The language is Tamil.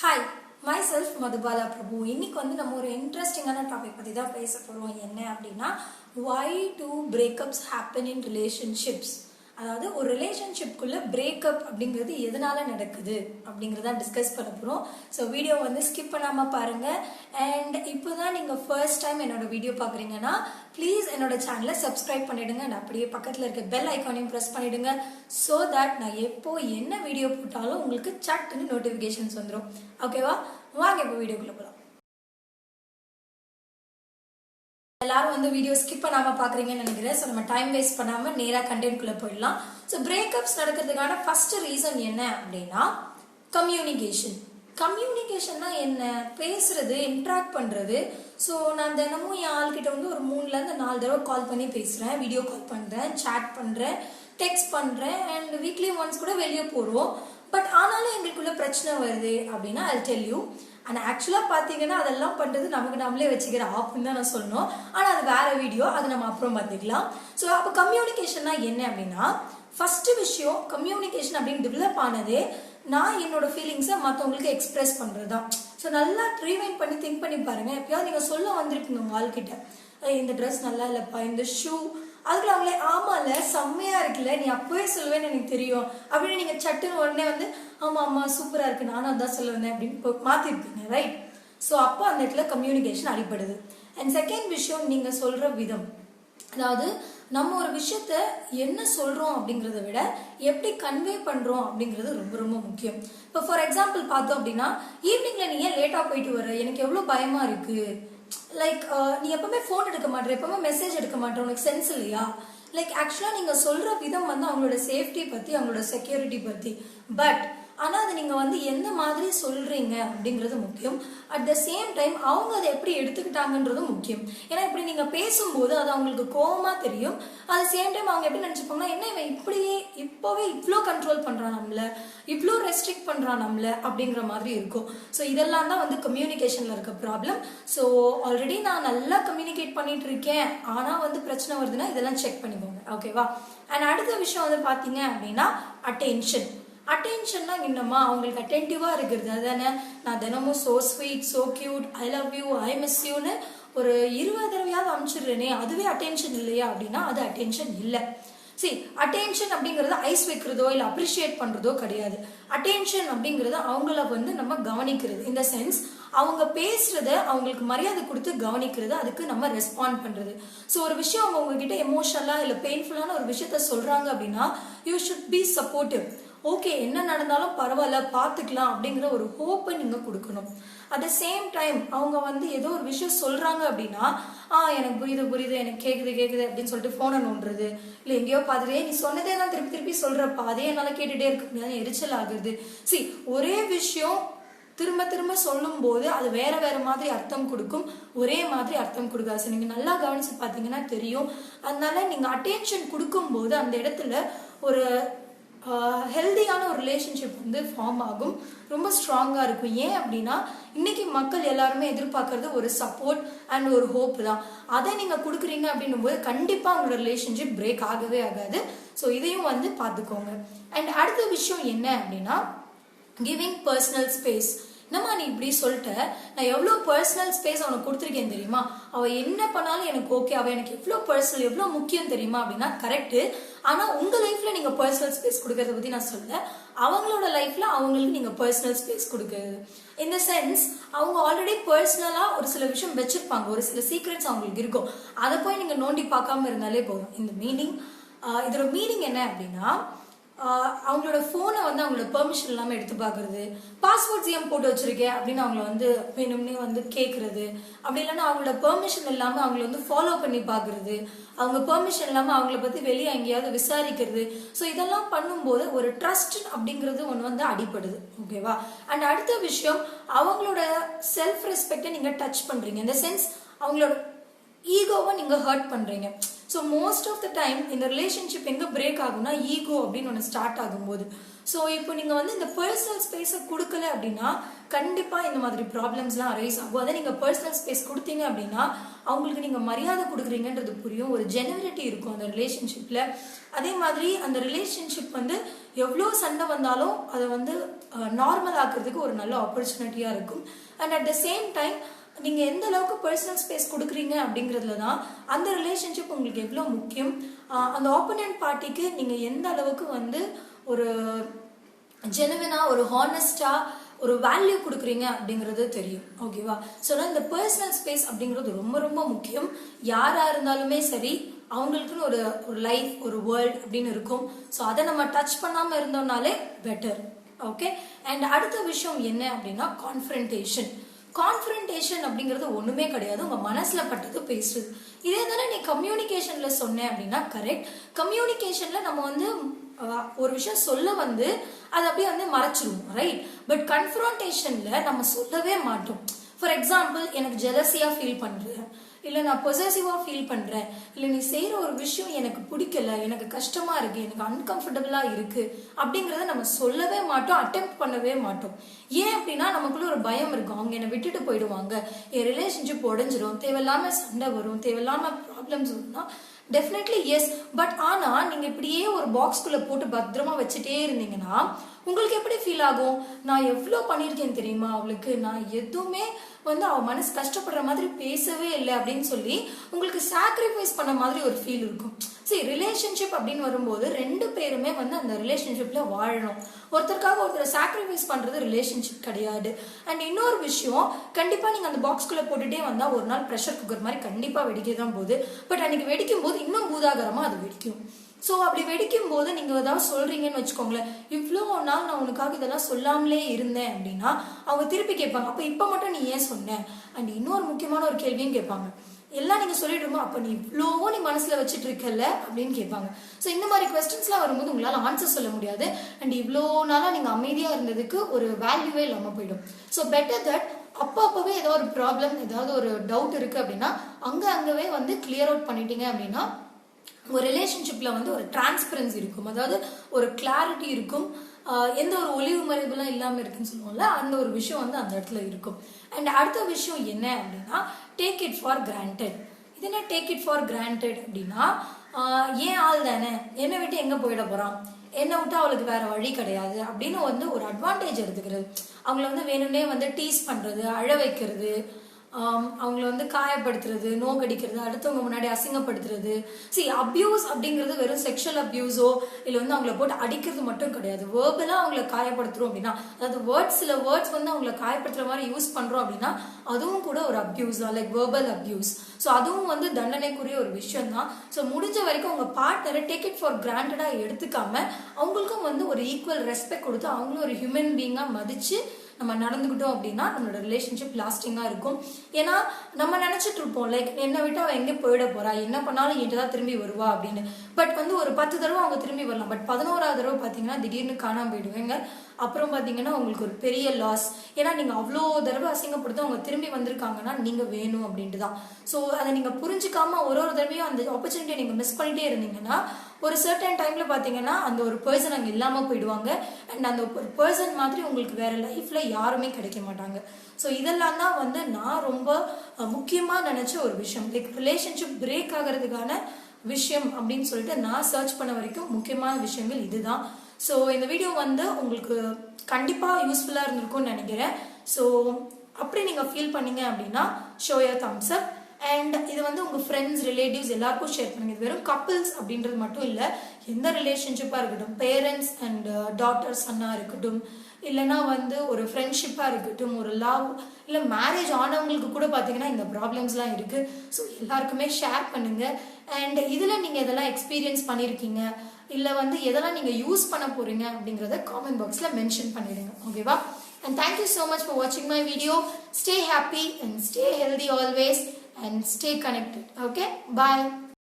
ஹாய் myself மதுபாலா பிரபு. இன்னைக்கு வந்து நம்ம ஒரு இன்ட்ரெஸ்டிங்கான டாபிக் பற்றி தான் பேச போகிறோம். என்ன அப்படின்னா why do breakups happen in relationships. அதாவது ஒரு ரிலேஷன்ஷிப்குள்ள பிரேக்கப் அப்படிங்கிறது எதனால நடக்குது அப்படிங்கிறத டிஸ்கஸ் பண்ண போகிறோம். ஸோ வீடியோ வந்து ஸ்கிப் பண்ணாமல் பாருங்கள். அண்ட் இப்போ தான் நீங்கள் ஃபர்ஸ்ட் டைம் என்னோட வீடியோ பார்க்குறீங்கன்னா ப்ளீஸ் என்னோட சேனலை சப்ஸ்கிரைப் பண்ணிடுங்க. அண்ட் அப்படியே பக்கத்தில் இருக்க பெல் ஐக்கானையும் ப்ரெஸ் பண்ணிடுங்க. ஸோ தட் நான் எப்போ என்ன வீடியோ போட்டாலும் உங்களுக்கு சட்டுன்னு நோட்டிஃபிகேஷன்ஸ் வந்துடும். ஓகேவா? வாங்க இப்போ வீடியோக்குள்ளே போகலாம். எல்லாரும் வந்து வீடியோ ஸ்கிப் பண்ணாம பாக்குறீங்கன்னு நினைக்கிறேன். ஸோ நம்ம டைம் வேஸ்ட் பண்ணாம நேரா கண்டென்ட் குள்ள போயிடலாம். ஸோ பிரேக்கப்ஸ் நடக்கிறதுக்கான ஃபர்ஸ்ட் ரீசன் என்ன அப்படின்னா கம்யூனிகேஷன். கம்யூனிகேஷன்னா என்ன? பேசுறது, இன்ட்ராக்ட் பண்றது. ஸோ நான் தினமும் என் ஆள்கிட்ட வந்து ஒரு 3-4 தடவை கால் பண்ணி பேசுறேன், வீடியோ கால் பண்றேன், சாட் பண்றேன், டெக்ஸ்ட் பண்றேன், அண்ட் வீக்லி ஒன்ஸ் கூட வெளியே போறோம். பட் ஆனாலும் எங்களுக்குள்ள பிரச்சனை வருது அப்படின்னா I'll tell you. ஆனால் ஆக்சுவலாக பார்த்தீங்கன்னா அதெல்லாம் பண்ணுறது நமக்கு நம்மளே வச்சுக்கிற ஆப்னு தான் நான் சொல்லணும். ஆனால் அது வேற வீடியோ, அது நம்ம அப்புறம் பார்த்துக்கலாம். ஸோ அப்போ கம்யூனிகேஷன்னா என்ன அப்படின்னா ஃபர்ஸ்ட் விஷயம், கம்யூனிகேஷன் அப்படின்னு டெவலப் ஆனதே நான் என்னோட ஃபீலிங்ஸை மற்றவங்களுக்கு எக்ஸ்பிரஸ் பண்ணுறது தான். ஸோ நல்லா ரிவைண்ட் பண்ணி திங்க் பண்ணி பாருங்க. எப்பயாவது நீங்கள் சொல்ல வந்திருக்கீங்க உங்கள் ஆள்கிட்ட, இந்த ட்ரெஸ் நல்லா இல்லைப்பா, இந்த ஷூ, அதுக்குள்ள அவங்களே ஆமால செம்மையா இருக்குல்ல, நீ அப்பவே சொல்லுவேன்னு எனக்கு தெரியும் அப்படின்னு நீங்க சட்டுன்னு உடனே வந்து ஆமா ஆமா சூப்பரா இருக்கு, நானும் அதான் சொல்ல வந்தேன் அப்படின்னு மாத்திருக்கீங்க, ரைட்? ஸோ அப்போ அந்த இடத்துல கம்யூனிகேஷன் அடிப்படுது. அண்ட் செகண்ட் விஷயம், நீங்க சொல்ற விதம். அதாவது நம்ம ஒரு விஷயத்த என்ன சொல்றோம் அப்படிங்கிறத விட எப்படி கன்வே பண்றோம் அப்படிங்கிறது ரொம்ப ரொம்ப முக்கியம். இப்போ ஃபார் எக்ஸாம்பிள் பார்த்தோம் அப்படின்னா ஈவினிங்ல நீ ஏன் லேட்டா போயிட்டு வர, எனக்கு எவ்வளவு பயமா இருக்கு, லைக் நீ எப்பவுமே ஃபோன் எடுக்க மாட்டேற, எப்பவுமே மெசேஜ் எடுக்க மாட்டேற, உனக்கு சென்ஸ் இல்லையா? லைக் ஆக்சுவலா நீங்க சொல்ற விதம் வந்து அவங்களோட சேஃப்டி பத்தி, அவங்களோட செக்யூரிட்டி பத்தி. பட் ஆனா அது நீங்க வந்து எந்த மாதிரி சொல்றீங்க அப்படிங்கிறது முக்கியம். அட் த சேம் டைம் அவங்க அதை எப்படி எடுத்துக்கிட்டாங்கன்றதும் முக்கியம். ஏன்னா இப்படி நீங்க பேசும்போது அது அவங்களுக்கு கோவமா தெரியும். அட் த சேம் டைம் அவங்க எப்படி நினைச்சுப்பாங்கன்னா, என்ன இவன் இப்பவே இவ்வளோ கண்ட்ரோல் பண்றான் நம்மள, இவ்வளோ ரெஸ்ட்ரிக்ட் பண்றான் நம்மள அப்படிங்கிற மாதிரி இருக்கும். ஸோ இதெல்லாம் தான் வந்து கம்யூனிகேஷன்ல இருக்க ப்ராப்ளம். ஸோ ஆல்ரெடி நான் நல்லா கம்யூனிகேட் பண்ணிட்டு இருக்கேன், ஆனா வந்து பிரச்சனை வருதுன்னா இதெல்லாம் செக் பண்ணிக்கோங்க. ஓகேவா? அண்ட் அடுத்த விஷயம் வந்து பாத்தீங்க அப்படின்னா அட்டென்ஷன். அட்டென்ஷன்னா என்னம்மா, அவங்களுக்கு அட்டென்டிவா இருக்கிறது அதானே. நான் தினமும் so sweet, so cute, I love you, I miss யூன்னு ஒரு 20 தடவையாவது அனுப்பிச்சிடுறேனே, அதுவே அட்டென்ஷன் இல்லையா அப்படின்னா அது அட்டென்ஷன் இல்லை. சரி, அட்டென்ஷன் அப்படிங்கறது ஐஸ் வைக்கிறதோ இல்லை அப்ரிஷியேட் பண்றதோ கிடையாது. அட்டென்ஷன் அப்படிங்கறது அவங்கள வந்து நம்ம கவனிக்கிறது. இந்த சென்ஸ் அவங்க பேசுறத அவங்களுக்கு மரியாதை கொடுத்து கவனிக்கிறது, அதுக்கு நம்ம ரெஸ்பாண்ட் பண்றது. ஸோ ஒரு விஷயம் அவங்க உங்ககிட்ட எமோஷனலா இல்லை பெயின்ஃபுல்லான ஒரு விஷயத்த சொல்றாங்க அப்படின்னா you should be supportive. Okay, என்ன நடந்தாலும் பரவாயில்ல, பார்த்துக்கலாம் அப்படிங்கிற ஒரு ஹோப்பை நீங்க கொடுக்கணும். அட் த சேம் டைம் அவங்க வந்து ஏதோ ஒரு விஷயம் சொல்றாங்க அப்படின்னா எனக்கு புரியுது, எனக்கு கேக்குது அப்படின்னு சொல்லிட்டு போனை நோண்டுறது, இல்லை எங்கேயோ பார்த்துட்டே நீ சொன்னதே தான் திருப்பி சொல்றப்பா, அதே என்னால கேட்டுட்டே இருக்க எரிச்சல் ஆகுது. சரி, ஒரே விஷயம் திரும்ப சொல்லும் போது அது வேற மாதிரி அர்த்தம் கொடுக்கும், ஒரே மாதிரி அர்த்தம் கொடுக்காது. நீங்க நல்லா கவனிச்சு பாத்தீங்கன்னா தெரியும். அதனால நீங்க அட்டென்ஷன் கொடுக்கும் போது அந்த இடத்துல ஒரு ஹெல்தியான ஒரு ரிலேஷன்ஷிப் வந்து ஃபார்ம் ஆகும், ரொம்ப ஸ்ட்ராங்கா இருக்கும். ஏன் அப்படின்னா இன்னைக்கு மக்கள் எல்லாருமே எதிர்பார்க்கறது ஒரு சப்போர்ட் அண்ட் ஒரு ஹோப் தான். அதை நீங்க கொடுக்குறீங்க அப்படின்னும் போது கண்டிப்பா உங்களோட ரிலேஷன்ஷிப் பிரேக் ஆகவே ஆகாது. ஸோ இதையும் வந்து பார்த்துக்கோங்க. அண்ட் அடுத்த விஷயம் என்ன அப்படின்னா கிவிங் பர்சனல் ஸ்பேஸ். என்னம்மா நீ இப்படி சொல்லிட்ட, நான் எவ்வளோ பர்சனல் ஸ்பேஸ் அவனுக்கு கொடுத்துருக்கேன் தெரியுமா, அவள் என்ன பண்ணாலும் எனக்கு ஓகே, அவள் எனக்கு எவ்வளோ பர்சனல் எவ்வளோ முக்கியம் தெரியுமா அப்படின்னா கரெக்டு. ஆனால் உங்கள் லைஃப்ல நீங்கள் பர்சனல் ஸ்பேஸ் கொடுக்கறத பற்றி நான் சொல்ல, அவங்களோட லைஃப்ல அவங்களுக்கு நீங்கள் பர்சனல் ஸ்பேஸ் கொடுக்குறது. இந்த சென்ஸ் அவங்க ஆல்ரெடி பர்சனலாக ஒரு சில விஷயம் வச்சிருப்பாங்க, ஒரு சில சீக்ரெட்ஸ் அவங்களுக்கு இருக்கும், அதை போய் நீங்கள் நோண்டி பார்க்காம இருந்தாலே போதும். இந்த மீனிங், இதோட மீனிங் என்ன அப்படின்னா அவங்களோட ஃபோனை வந்து அவங்களோட பெர்மிஷன் இல்லாமல் எடுத்து பார்க்கறது, பாஸ்வேர்ட்ஸ் ஏன் போட்டு வச்சிருக்கேன் அப்படின்னு அவங்கள வந்து வேணும்னே வந்து கேட்கறது, அப்படி இல்லைன்னா அவங்களோட பெர்மிஷன் இல்லாமல் அவங்கள வந்து ஃபாலோ பண்ணி பார்க்கறது, அவங்க பெர்மிஷன் இல்லாமல் அவங்கள பற்றி வெளியே எங்கேயாவது விசாரிக்கிறது. ஸோ இதெல்லாம் பண்ணும்போது ஒரு ட்ரஸ்ட் அப்படிங்கிறது ஒன்று வந்து அடிப்படுது. ஓகேவா? அண்ட் அடுத்த விஷயம், அவங்களோட செல்ஃப் ரெஸ்பெக்டை நீங்கள் டச் பண்ணுறீங்க. இந்த சென்ஸ் அவங்களோட ஈகோவை நீங்கள் ஹர்ட் பண்ணுறீங்க. So most of the time இந்த ரிலேஷன்ஷிப் எங்கே பிரேக் ஆகும்னா ஈகோ அப்படின்னு ஒன்று ஸ்டார்ட் ஆகும்போது. ஸோ இப்போ நீங்கள் வந்து இந்த பர்சனல் ஸ்பேஸை கொடுக்கல அப்படின்னா கண்டிப்பாக இந்த மாதிரி ப்ராப்ளம்ஸ்லாம் அரைஸ் ஆகும். அதை நீங்கள் பர்சனல் ஸ்பேஸ் கொடுத்தீங்க அப்படின்னா அவங்களுக்கு நீங்கள் மரியாதை கொடுக்குறீங்கன்றது புரியும், ஒரு ஜெனுவினிட்டி இருக்கும் அந்த ரிலேஷன்ஷிப்பில். அதே மாதிரி அந்த ரிலேஷன்ஷிப் வந்து எவ்வளோ சண்டை வந்தாலும் அதை வந்து நார்மல் ஆக்குறதுக்கு ஒரு நல்ல ஆப்பர்ச்சுனிட்டியாக இருக்கும். And at the same time நீங்கள் எந்த அளவுக்கு பர்சனல் ஸ்பேஸ் கொடுக்குறீங்க அப்படிங்கிறதுல தான் அந்த ரிலேஷன்ஷிப் உங்களுக்கு எவ்வளோ முக்கியம், அந்த ஆப்போனன்ட் பார்ட்டிக்கு நீங்கள் எந்த அளவுக்கு வந்து ஒரு ஜெனுவினாக ஒரு ஹானஸ்டாக ஒரு வேல்யூ கொடுக்குறீங்க அப்படிங்கிறது தெரியும். ஓகேவா? ஸோ இந்த பர்சனல் ஸ்பேஸ் அப்படிங்கிறது ரொம்ப ரொம்ப முக்கியம். யாராக இருந்தாலுமே சரி, அவங்களுக்குன்னு ஒரு ஒரு லைஃப், ஒரு வேர்ல்ட் அப்படின்னு இருக்கும். ஸோ அதை நம்ம டச் பண்ணாமல் இருந்தோம்னாலே பெட்டர். ஓகே. அண்ட் அடுத்த விஷயம் என்ன அப்படின்னா கான்ஃபரன்டேஷன். கான்ஃபரன்டேஷன் அப்படிங்கிறது ஒண்ணுமே கிடையாது, உங்க மனசுல பட்டது பேசுறது. இதே தானே நீ கம்யூனிகேஷன்ல சொன்ன அப்படின்னா கரெக்ட். கம்யூனிகேஷன்ல நம்ம வந்து ஒரு விஷயம் சொல்ல வந்து அதை அப்படியே வந்து மறைச்சிருவோம், ரைட்? பட் கன்ஃபரன்டேஷன்ல நம்ம சொல்லவே மாட்டோம். ஃபார் எக்ஸாம்பிள், எனக்கு ஜெலசியா ஃபீல் பண்றேன், இல்லை நான் பொசசிவா ஃபீல் பண்றேன், இல்லை நீ செய்யற ஒரு விஷயம் எனக்கு பிடிக்கல, எனக்கு கஷ்டமா இருக்கு, எனக்கு அன்கம்ஃபர்டபுளா இருக்கு அப்படிங்கறத நம்ம சொல்லவே மாட்டோம், அட்டெம்ப்ட் பண்ணவே மாட்டோம். ஏன் அப்படின்னா நமக்குள்ள ஒரு பயம் இருக்கும், அவங்க என்னை விட்டுட்டு போயிடுவாங்க, என் ரிலேஷன்ஷிப் உடஞ்சிரும், தேவையில்லாம சண்டை வரும், தேவையில்லாம ப்ராப்ளம்ஸ் வரும்னா டெஃபினெட்லி எஸ். பட் ஆனா நீங்க இப்படியே ஒரு பாக்ஸ்குள்ள போட்டு பத்திரமா வச்சுட்டே இருந்தீங்கன்னா உங்களுக்கு எப்படி ஃபீல் ஆகும்? நான் எவ்வளவு பண்ணிருக்கேன் தெரியுமா அவளுக்கு, நான் எதுவுமே வந்து அவ மனசு கஷ்டப்படுற மாதிரி பேசவே இல்லை அப்படின்னு சொல்லி உங்களுக்கு சாக்ரிஃபைஸ் பண்ண மாதிரி ஒரு ஃபீல் இருக்கும். சரி, ரிலேஷன்ஷிப் அப்படின்னு வரும்போது ரெண்டு பேருமே வந்து அந்த ரிலேஷன்ஷிப்ல வாழணும். ஒருத்தருக்காக ஒருத்தர் சாக்ரிஃபைஸ் பண்றது ரிலேஷன்ஷிப் கிடையாது. அண்ட் இன்னொரு விஷயம், கண்டிப்பா நீங்க அந்த பாக்ஸ்குள்ள போட்டுட்டே வந்தா ஒரு நாள் ப்ரெஷர் குக்கர் மாதிரி கண்டிப்பா வெடிக்க தான் போகுது. பட் அன்னைக்கு வெடிக்கும் போது இன்னும் பூதாகரமா அது வெடிக்கும். ஸோ அப்படி வெடிக்கும் போது நீங்க ஏதாவது சொல்றீங்கன்னு வச்சுக்கோங்களேன், இவ்வளோ நாள் நான் உனக்காக இதெல்லாம் சொல்லாமலே இருந்தேன் அப்படின்னா அவங்க திருப்பி கேட்பாங்க, அப்ப இப்ப மட்டும் நீ ஏன் சொன்ன? அண்ட் இன்னொரு முக்கியமான ஒரு கேள்வியும் கேட்பாங்க, எல்லாம் நீங்க சொல்லிடுமா, அப்ப நீ இவ்வளோ நீ மனசுல வச்சுட்டு இருக்கல அப்படின்னு கேட்பாங்க. ஸோ இந்த மாதிரி கொஸ்டின்ஸ்லாம் வரும்போது உங்களால ஆன்சர் சொல்ல முடியாது. அண்ட் இவ்வளோ நாளா நீங்க அமைதியா இருந்ததுக்கு ஒரு வேல்யூவே இல்லாம போயிடும். ஸோ பெட்டர் தட் அப்பவே ஏதோ ஒரு ப்ராப்ளம், ஏதாவது ஒரு டவுட் இருக்கு அப்படின்னா அங்கவே வந்து கிளியர் அவுட் பண்ணிட்டீங்க அப்படின்னா ஒரு ரிலேஷன்ஷிப்ல வந்து ஒரு டிரான்ஸ்பரன்சி இருக்கும், அதாவது ஒரு கிளாரிட்டி இருக்கும், எந்த ஒரு ஒளிவு மறைவுலாம் இல்லாம இருக்குன்னு சொல்லுவோம்ல, அந்த ஒரு விஷயம் வந்து அந்த இடத்துல இருக்கும். அண்ட் அடுத்த விஷயம் என்ன அப்படின்னா டேக் இட் ஃபார் கிராண்டட். இது என்ன டேக் இட் ஃபார் கிராண்டட் அப்படின்னா, ஏன் ஆள் தானே, என்னை விட்டு எங்க போயிட போறான், என்னை விட்டு அவளுக்கு வேற வழி கிடையாது அப்படின்னு வந்து ஒரு அட்வான்டேஜ் எடுத்துக்கிறது, அவங்கள வந்து வேணும்னே வந்து டீஸ் பண்றது, அழ வைக்கிறது, அவங்கள வந்து காயப்படுத்துறது, நோக்கடிக்கிறது, அடுத்தவங்க முன்னாடி அசிங்கப்படுத்துறது. அபியூஸ் அப்படிங்கிறது வெறும் செக்ஷுவல் அபியூஸோ இல்லை வந்து அவங்கள போட்டு அடிக்கிறது மட்டும் கிடையாது. வேர்பலா அவங்கள காயப்படுத்துறோம் அப்படின்னா, அதாவது சில வேர்ட்ஸ் வந்து அவங்கள காயப்படுத்துற மாதிரி யூஸ் பண்றோம் அப்படின்னா அதுவும் கூட ஒரு அபியூஸ் தான், லைக் வேர்பல் அபியூஸ். ஸோ அதுவும் வந்து தண்டனைக்குரிய ஒரு விஷயம் தான். ஸோ முடிஞ்ச வரைக்கும் உங்க பார்ட்னரை டேக் இட் ஃபார் கிராண்டடா எடுத்துக்காம அவங்களுக்கும் வந்து ஒரு ஈக்குவல் ரெஸ்பெக்ட் கொடுத்து அவங்களும் ஒரு ஹியூமன் பீயிங்கா மதிச்சு நம்ம நடந்துக்கிட்டோம் அப்படின்னா நம்மளோட ரிலேஷன்ஷிப் லாஸ்டிங்கா இருக்கும். ஏன்னா நம்ம நினைச்சிட்டு இருப்போம், லைக் என்னை விட்டு அவ எங்க போயிட போறா, என்ன பண்ணாலும் என்கிட்ட தான் திரும்பி வருவா அப்படின்னு. பட் வந்து ஒரு 10 தடவை அவங்க திரும்பி வரலாம், பட் 11வது தடவை பாத்தீங்கன்னா திடீர்னு காணாம போயிடுவாங்க. அப்புறம் பாத்தீங்கன்னா உங்களுக்கு ஒரு பெரிய லாஸ். ஏன்னா நீங்க அவ்வளோ தடவை அசிங்கப்படுத்த அவங்க திரும்பி வந்திருக்காங்கன்னா நீங்க வேணும் அப்படின்ட்டு தான். ஸோ அதை நீங்க புரிஞ்சுக்காம ஒரு தடவையும் அந்த ஆப்பர்ச்சுனிட்டியை நீங்க மிஸ் பண்ணிட்டே இருந்தீங்கன்னா ஒரு சர்டன் டைம்ல பாத்தீங்கன்னா அந்த ஒரு பர்சன் அங்க இல்லாம போயிடுவாங்க. அண்ட் அந்த ஒரு பர்சன் மாதிரி உங்களுக்கு வேற லைஃப்ல யாருமே கிடைக்க மாட்டாங்க. ஸோ இதெல்லாம் தான் வந்து நான் ரொம்ப முக்கியமா நினைச்ச ஒரு விஷயம், லைக் ரிலேஷன்ஷிப் பிரேக் ஆகிறதுக்கான விஷயம் அப்படின்னு சொல்லிட்டு நான் சர்ச் பண்ண வரைக்கும் முக்கியமான விஷயங்கள் இதுதான். ஸோ இந்த வீடியோ வந்து உங்களுக்கு கண்டிப்பா யூஸ்ஃபுல்லா இருந்திருக்கும்னு நினைக்கிறேன். ஸோ அப்படி நீங்க ஃபீல் பண்ணீங்க அப்படின்னா show your Thums up. And இது வந்து உங்க ஃப்ரெண்ட்ஸ், ரிலேட்டிவ்ஸ் எல்லாருக்கும் ஷேர் பண்ணுங்க. இது வெறும் கப்பிள்ஸ் அப்படின்றது மட்டும் இல்லை, எந்த ரிலேஷன்ஷிப்பா இருக்கட்டும், பேரண்ட்ஸ் அண்ட் டாட்டர் சன்னா இருக்கட்டும், இல்லைன்னா வந்து ஒரு ஃப்ரெண்ட்ஷிப்பா இருக்கட்டும், ஒரு லவ், இல்லை மேரேஜ் ஆனவங்களுக்கு கூட பார்த்தீங்கன்னா இந்த ப்ராப்ளம்ஸ்லாம் இருக்கு. ஸோ எல்லாருக்குமே ஷேர் பண்ணுங்க. அண்ட் இதுல நீங்க எதெல்லாம் எக்ஸ்பீரியன்ஸ் பண்ணியிருக்கீங்க, இல்லை வந்து எதெல்லாம் நீங்க யூஸ் பண்ண போறீங்க அப்படிங்கிறத காமெண்ட் பாக்ஸ்ல மென்ஷன் பண்ணிடுங்க. ஓகேவா? And thank you so much for watching my video. Stay happy and stay healthy always and stay connected. Okay? Bye.